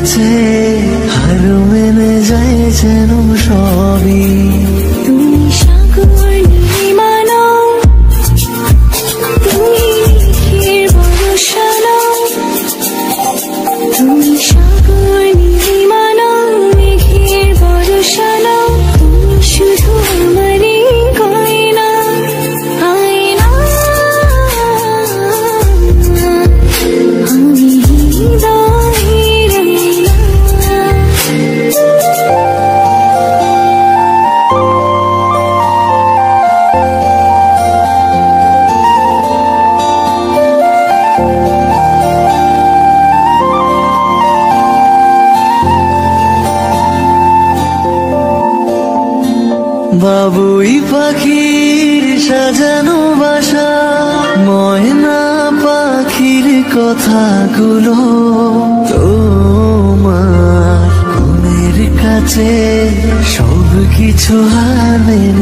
কাছে হার মেনে যায় যেন সবই। তুমি সাগর নীলিমা নও, তুমি মেঘের বর্ষা নও। তুমি সাগর নীলিমা নও, মেঘের বর্ষা নও। তুমি শুধু আমারই গয়না, আয়না। আমি হৃদয়ের আয়না। বাবুই পাখির সাজানো বাসা, ময়না পাখির কথাগুলো তোমার মনের কাছে সব কিছু হার মেনে